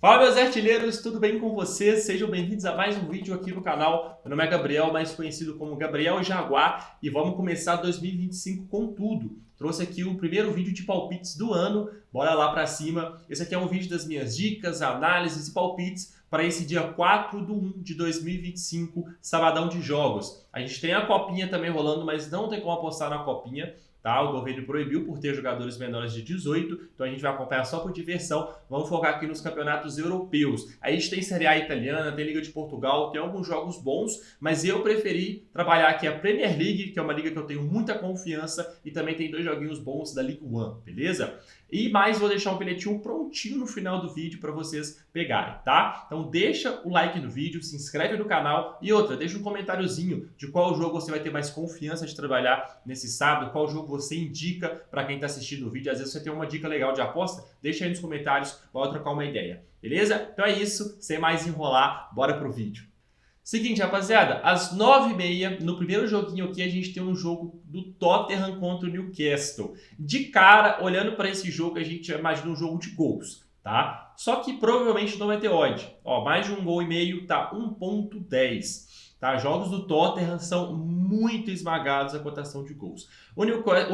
Fala, meus artilheiros, tudo bem com vocês? Sejam bem-vindos a mais um vídeo aqui no canal. Meu nome é Gabriel, mais conhecido como Gabriel Jaguar, e vamos começar 2025 com tudo. Trouxe aqui o primeiro vídeo de palpites do ano, bora lá pra cima. Esse aqui é um vídeo das minhas dicas, análises e palpites para esse dia 4/1 de 2025, sabadão de jogos. A gente tem a copinha também rolando, mas não tem como apostar na copinha. Tá? O governo proibiu por ter jogadores menores de 18, então a gente vai acompanhar só por diversão. Vamos focar aqui nos campeonatos europeus. Aí a gente tem Série A italiana, tem Liga de Portugal, tem alguns jogos bons, mas eu preferi trabalhar aqui a Premier League, que é uma liga que eu tenho muita confiança, e também tem dois joguinhos bons da Ligue 1, beleza? E mais, vou deixar um bilhetinho prontinho no final do vídeo para vocês pegarem, tá? Então deixa o like no vídeo, se inscreve no canal e outra, deixa um comentáriozinho de qual jogo você vai ter mais confiança de trabalhar nesse sábado, qual jogo você indica para quem está assistindo o vídeo. Às vezes você tem uma dica legal de aposta, deixa aí nos comentários, bora trocar uma ideia, beleza? Então é isso, sem mais enrolar, bora pro vídeo. Seguinte, rapaziada, às 9h30, no primeiro joguinho aqui, a gente tem um jogo do Tottenham contra o Newcastle. De cara, olhando para esse jogo, a gente imagina um jogo de gols, tá? Só que provavelmente não vai ter odd. Ó, mais de um gol e meio, tá 1,10. Tá? Jogos do Tottenham são muito esmagados a cotação de gols. O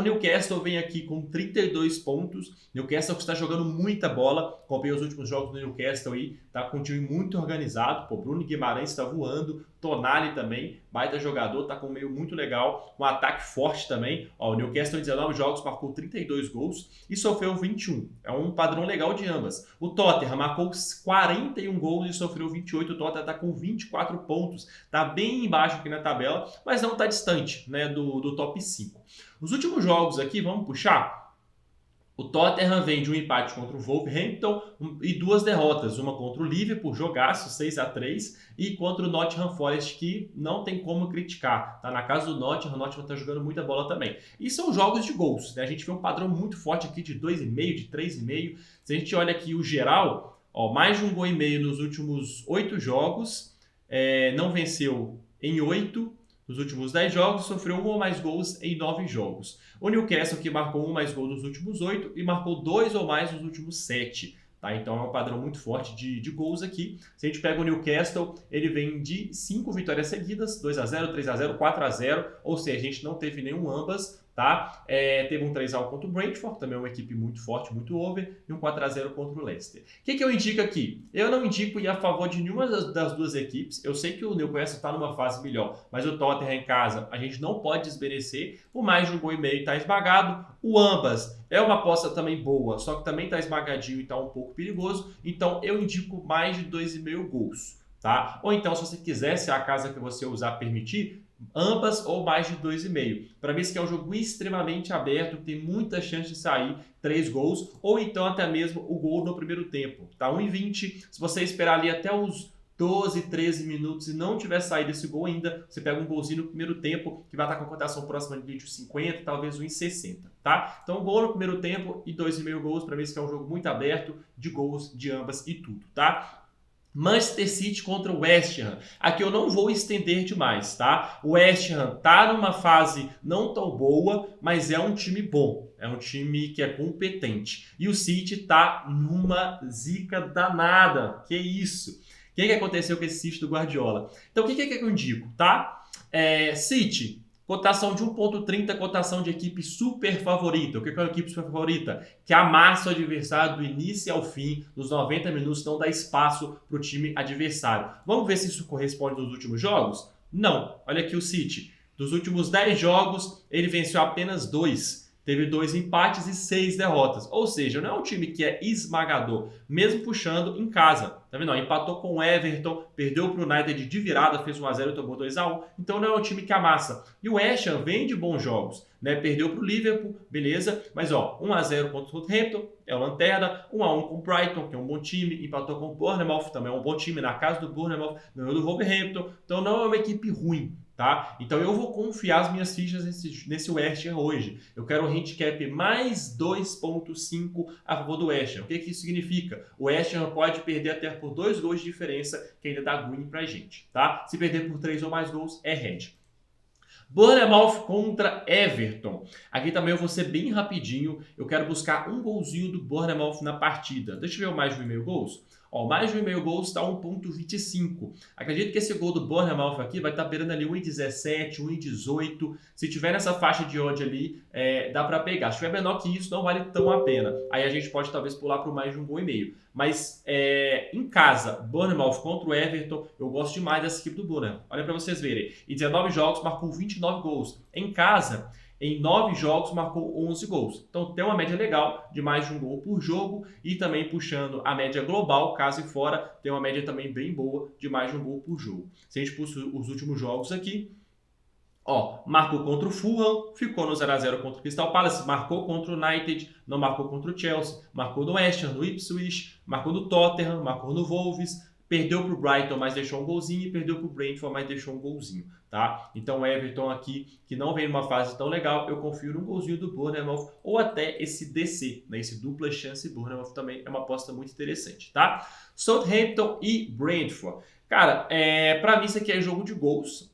Newcastle vem aqui com 32 pontos. Newcastle que está jogando muita bola. Acompanhei os últimos jogos do Newcastle aí. Tá com um time muito organizado. Pô, Bruno Guimarães está voando. Tonali também, baita jogador, tá com um meio muito legal, com um ataque forte também. Ó, o Newcastle em 19 jogos marcou 32 gols e sofreu 21. É um padrão legal de ambas. O Tottenham marcou 41 gols e sofreu 28. O Tottenham tá com 24 pontos. Tá bem embaixo aqui na tabela, mas não tá distante, né, do top 5. Os últimos jogos aqui, vamos puxar? O Tottenham vem de um empate contra o Wolverhampton e duas derrotas. Uma contra o Liverpool, jogaço, 6-3, e contra o Nottingham Forest, que não tem como criticar. Tá na casa do Nottingham, o Nottingham tá jogando muita bola também. E são jogos de gols, né? A gente vê um padrão muito forte aqui de 2,5, de 3,5. Se a gente olha aqui o geral, ó, mais de um gol e meio nos últimos 8 jogos, não venceu em 8. Nos últimos 10 jogos, sofreu 1 ou mais gols em 9 jogos. O Newcastle, que marcou 1 ou mais gols nos últimos 8 e marcou 2 ou mais nos últimos 7. Tá? Então é um padrão muito forte de gols aqui. Se a gente pega o Newcastle, ele vem de 5 vitórias seguidas, 2-0, 3-0, 4-0, ou seja, a gente não teve nenhum ambas. Tá? Teve um 3-1 contra o Brentford, também é uma equipe muito forte, muito over, e um 4-0 contra o Leicester. O que eu indico aqui? Eu não indico ir a favor de nenhuma das duas equipes. Eu sei que o Newcastle está numa fase melhor, mas o Tottenham em casa a gente não pode desmerecer. Por mais de um gol e meio está esmagado. O ambas é uma aposta também boa, só que também está esmagadinho e está um pouco perigoso. Então eu indico mais de 2,5 gols. Tá? Ou então, se você quiser, se a casa que você usar permitir, ambas ou mais de 2,5. Para mim, esse aqui é um jogo extremamente aberto, tem muita chance de sair 3 gols, ou então até mesmo o gol no primeiro tempo. Tá 1,20. Se você esperar ali até os 12, 13 minutos e não tiver saído esse gol ainda, você pega um golzinho no primeiro tempo, que vai estar com a cotação próxima de 50, talvez 1,60, tá? Então, gol no primeiro tempo e 2,5 gols. Para mim, esse aqui é um jogo muito aberto, de gols de ambas e tudo, tá? Manchester City contra o West Ham. Aqui eu não vou estender demais, tá? O West Ham tá numa fase não tão boa, mas é um time bom. É um time que é competente. E o City tá numa zica danada. Que isso? O que aconteceu com esse City do Guardiola? Então, o que eu indico, tá? City, cotação de 1,30, cotação de equipe super favorita. O que é uma equipe super favorita? Que amassa o adversário do início ao fim, nos 90 minutos, não dá espaço para o time adversário. Vamos ver se isso corresponde nos últimos jogos? Não. Olha aqui o City. Dos últimos 10 jogos, ele venceu apenas 2. Teve 2 empates e 6 derrotas. Ou seja, não é um time que é esmagador, mesmo puxando em casa. Tá vendo? Empatou com o Everton, perdeu para o United de virada, fez 1-0 e tomou 2-1. Então não é um time que amassa. E o West Ham vem de bons jogos, né? Perdeu para o Liverpool, beleza? Mas ó, 1-0 contra o Southampton, é o lanterna. 1-1 com o Brighton, que é um bom time. Empatou com o Bournemouth, também é um bom time, na casa do Bournemouth, ganhou do Wolverhampton. Então não é uma equipe ruim. Tá? Então eu vou confiar as minhas fichas nesse West Ham hoje. Eu quero um handicap mais 2,5 a favor do West Ham. O que isso significa? O West Ham pode perder até por 2 gols de diferença, que ainda dá win pra gente. Tá? Se perder por 3 ou mais gols, é head. Bournemouth contra Everton. Aqui também eu vou ser bem rapidinho. Eu quero buscar um golzinho do Bournemouth na partida. Deixa eu ver o mais de 1,5 gols. Ó, mais de 1,5 gols está 1,25. Acredito que esse gol do Bournemouth aqui vai estar beirando ali 1,17, 1,18. Se tiver nessa faixa de odd ali, dá para pegar. Se tiver menor que isso, não vale tão a pena. Aí a gente pode talvez pular para mais de 1,5 gol. Mas em casa, Bournemouth contra o Everton, eu gosto demais dessa equipe do Bournemouth. Olha para vocês verem. Em 19 jogos, marcou 29 gols. Em casa, em 9 jogos, marcou 11 gols. Então tem uma média legal de mais de 1 gol por jogo e também puxando a média global, casa e fora, tem uma média também bem boa de mais de 1 gol por jogo. Se a gente puxa os últimos jogos aqui, ó, marcou contra o Fulham, ficou no 0 a 0 contra o Crystal Palace, marcou contra o United, não marcou contra o Chelsea, marcou no West Ham, no Ipswich, marcou no Tottenham, marcou no Wolves, perdeu para o Brighton, mas deixou um golzinho, e perdeu para o Brentford, mas deixou um golzinho, tá? Então o Everton aqui, que não vem numa fase tão legal, eu confio no golzinho do Bournemouth, ou até esse DC, né? Esse dupla chance Bournemouth também é uma aposta muito interessante, tá? Southampton e Brentford. Cara, para mim isso aqui é jogo de gols.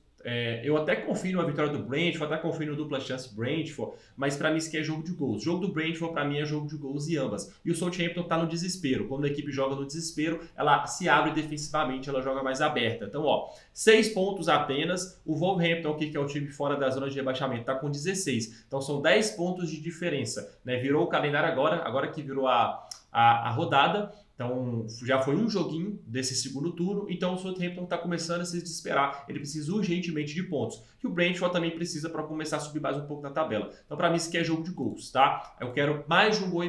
Eu até confio na vitória do Brentford, até confio no dupla chance Brentford, mas para mim isso aqui é jogo de gols. O jogo do Brentford para mim é jogo de gols e ambas. E o Southampton tá no desespero. Quando a equipe joga no desespero, ela se abre defensivamente, ela joga mais aberta. Então, ó, 6 pontos apenas. O Wolverhampton, que é o time fora da zona de rebaixamento, tá com 16. Então são 10 pontos de diferença, né? Virou o calendário agora que virou a rodada. Então, já foi um joguinho desse segundo turno, então o Southampton está começando a se desesperar, ele precisa urgentemente de pontos. E o Brentford também precisa para começar a subir mais um pouco na tabela. Então, para mim, isso aqui é jogo de gols, tá? Eu quero mais de 1,5 gol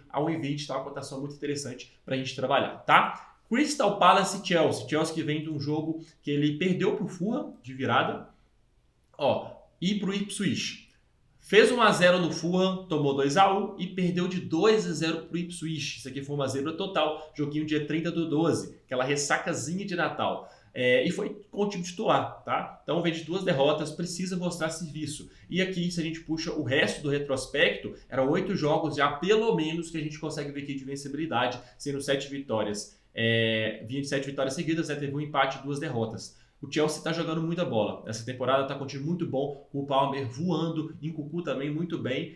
a 1,20, tá? Uma cotação muito interessante para a gente trabalhar, tá? Crystal Palace e Chelsea. Chelsea que vem de um jogo que ele perdeu para o Fulham de virada, ó, e para o Ipswich. Fez 1 a 0 no Fulham, tomou 2 a 1 e perdeu de 2 a 0 para o Ipswich. Isso aqui foi uma zebra total, joguinho dia 30/12, aquela ressacazinha de Natal. E foi com o time titular, tá? Então vem de 2 derrotas, precisa mostrar serviço. E aqui, se a gente puxa o resto do retrospecto, eram 8 jogos já, pelo menos, que a gente consegue ver aqui de vencibilidade, sendo 7 vitórias. Vinha de 7 vitórias seguidas, né? Teve um empate e 2 derrotas. O Chelsea está jogando muita bola. Essa temporada está com um time muito bom. O Palmer voando. Nkunku também muito bem.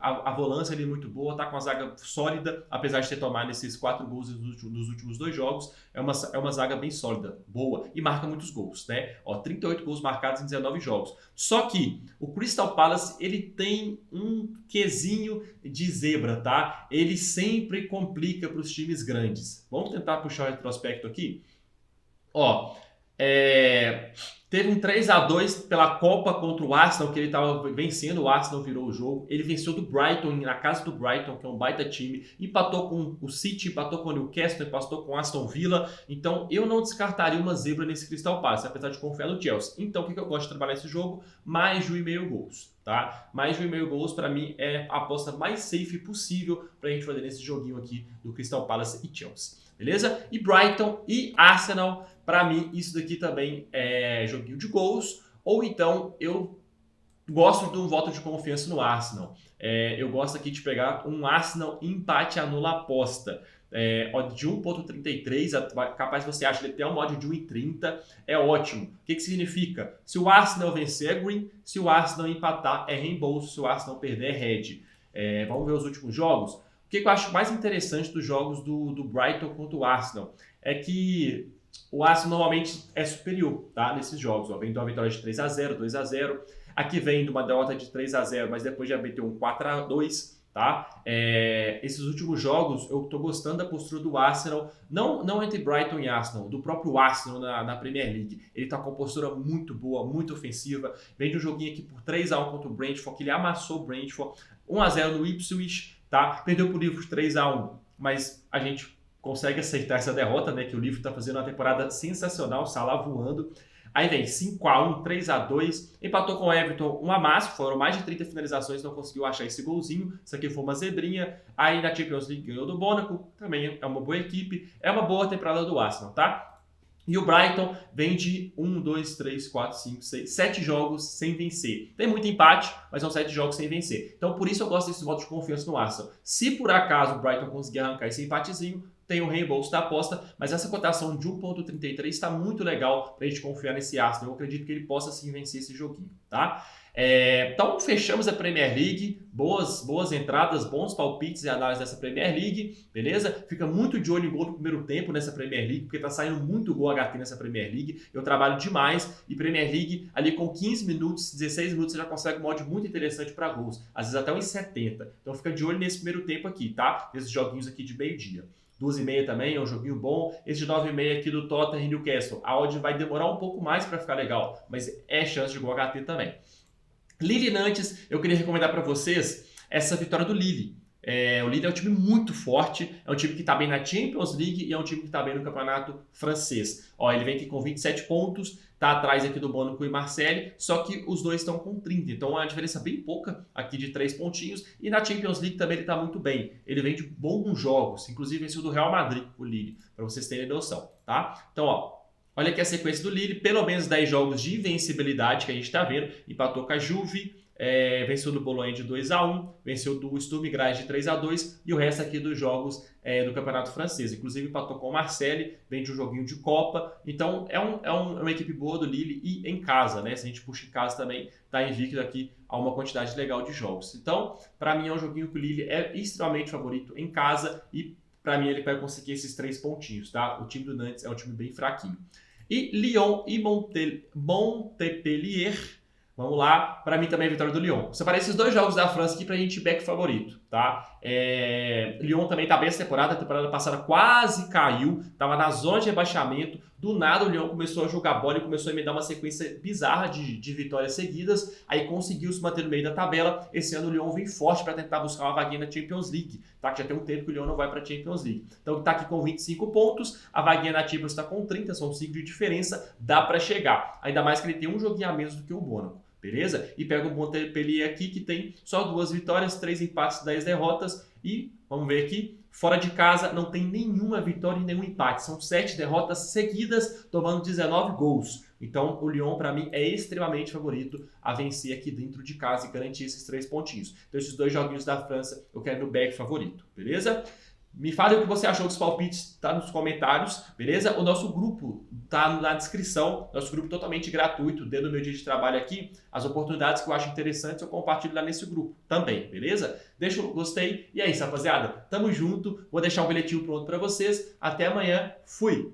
A volância ali muito boa. Está com a zaga sólida. Apesar de ter tomado esses 4 gols nos últimos 2 jogos. É uma zaga bem sólida. Boa. E marca muitos gols, né? 38 gols marcados em 19 jogos. Só que o Crystal Palace, ele tem um quesinho de zebra, tá? Ele sempre complica para os times grandes. Vamos tentar puxar o retrospecto aqui? Ó, teve um 3 a 2 pela Copa contra o Arsenal, que ele estava vencendo, o Arsenal virou o jogo. Ele venceu do Brighton, na casa do Brighton, que é um baita time. Empatou com o City, empatou com o Newcastle, empatou com o Aston Villa. Então, eu não descartaria uma zebra nesse Crystal Palace, apesar de confiar no Chelsea. Então, o que eu gosto de trabalhar nesse jogo? Mais de 1,5 gols, tá? Mais de 1,5 gols, para mim, é a aposta mais safe possível para a gente fazer nesse joguinho aqui do Crystal Palace e Chelsea. Beleza? E Brighton e Arsenal, para mim, isso daqui também é joguinho de gols. Ou então, eu gosto de um voto de confiança no Arsenal. Eu gosto aqui de pegar um Arsenal empate anula aposta. Odd de 1,33, capaz você acha ele tem uma odd de 1,30, é ótimo. O que significa? Se o Arsenal vencer é green, se o Arsenal empatar é reembolso, se o Arsenal perder é red. Vamos ver os últimos jogos? O que eu acho mais interessante dos jogos do Brighton contra o Arsenal é que o Arsenal normalmente é superior, tá? Nesses jogos. Vem de uma vitória de 3 a 0, 2 a 0. Aqui vem de uma derrota de 3 a 0, mas depois já meteu um 4 a 2, tá? Esses últimos jogos eu tô gostando da postura do Arsenal, não entre Brighton e Arsenal, do próprio Arsenal na Premier League. Ele tá com uma postura muito boa, muito ofensiva. Vem de um joguinho aqui por 3 a 1 contra o Brentford, que ele amassou o Brentford. 1 a 0 no Ipswich, tá? Perdeu por Liverpool 3 a 1, mas a gente consegue aceitar essa derrota, né? Que o Liverpool tá fazendo uma temporada sensacional, Salah voando. Aí vem 5 a 1, 3 a 2, empatou com o Everton, um amasso, foram mais de 30 finalizações, não conseguiu achar esse golzinho, isso aqui foi uma zebrinha. Aí na Champions League ganhou do Mônaco, também é uma boa equipe, é uma boa temporada do Arsenal, tá? E o Brighton vem de 1, 2, 3, 4, 5, 6, 7 jogos sem vencer. Tem muito empate, mas são 7 jogos sem vencer. Então por isso eu gosto desse voto de confiança no Arsenal. Se por acaso o Brighton conseguir arrancar esse empatezinho, tem o reembolso da aposta, mas essa cotação de 1,33 está muito legal para a gente confiar nesse Arsenal. Eu acredito que ele possa sim vencer esse joguinho, tá? Então fechamos a Premier League, boas entradas, bons palpites e análise dessa Premier League, beleza? Fica muito de olho em gol no primeiro tempo nessa Premier League, porque tá saindo muito gol HT nessa Premier League. Eu trabalho demais e Premier League ali com 15 minutos, 16 minutos você já consegue um mod muito interessante para gols, às vezes até uns 70. Então fica de olho nesse primeiro tempo aqui, tá? Esses joguinhos aqui de meio-dia. 2,5 também é um joguinho bom. Esse de 9,5 aqui do Tottenham e Newcastle, a odd vai demorar um pouco mais para ficar legal, mas é chance de gol HT também. Lille Nantes, eu queria recomendar para vocês essa vitória do Lille. O Lille é um time muito forte, é um time que está bem na Champions League e é um time que está bem no campeonato francês. Ó, ele vem aqui com 27 pontos, está atrás aqui do Mônaco e Marseille, só que os dois estão com 30, então é uma diferença bem pouca aqui de 3 pontinhos. E na Champions League também ele está muito bem, ele vem de bons jogos, inclusive venceu do Real Madrid, o Lille, para vocês terem noção, tá? Então, ó, olha aqui a sequência do Lille, pelo menos 10 jogos de invencibilidade que a gente está vendo. Empatou com a Juve, venceu do Bologna de 2-1, venceu do Sturm Graz de 3-2 e o resto aqui dos jogos do Campeonato Francês. Inclusive empatou com o Marseille, vem de um joguinho de Copa. Então é uma equipe boa do Lille e em casa, né? Se a gente puxa em casa também, está invicto aqui a uma quantidade legal de jogos. Então, para mim é um joguinho que o Lille é extremamente favorito em casa e para mim ele vai conseguir esses 3 pontinhos, tá? O time do Nantes é um time bem fraquinho. E Lyon e Montpellier, vamos lá, para mim também é a vitória do Lyon. Separei esses 2 jogos da França aqui para a gente back favorito, tá? Lyon também tá bem essa temporada, a temporada passada quase caiu, tava na zona de rebaixamento, do nada o Lyon começou a jogar bola e começou a me dar uma sequência bizarra de vitórias seguidas, aí conseguiu se manter no meio da tabela. Esse ano o Lyon vem forte para tentar buscar uma vaguinha na Champions League, tá? Que já tem um tempo que o Lyon não vai para a Champions League. Então tá aqui com 25 pontos, a vaguinha na Champions está com 30, são 5 de diferença, dá para chegar. Ainda mais que ele tem um joguinho a menos do que o Mônaco. Beleza? E pega o Montpellier aqui, que tem só 2 vitórias, 3 empates, 10 derrotas. E, vamos ver aqui, fora de casa não tem nenhuma vitória e nenhum empate. São 7 derrotas seguidas, tomando 19 gols. Então, o Lyon, para mim, é extremamente favorito a vencer aqui dentro de casa e garantir esses 3 pontinhos. Então, esses 2 joguinhos da França, eu quero no back favorito. Beleza? Me fale o que você achou dos palpites, tá nos comentários, beleza? O nosso grupo tá na descrição, nosso grupo totalmente gratuito, dentro do meu dia de trabalho aqui, as oportunidades que eu acho interessantes eu compartilho lá nesse grupo também, beleza? Deixa o gostei e é isso, rapaziada. Tamo junto, vou deixar um bilhetinho pronto para vocês. Até amanhã, fui!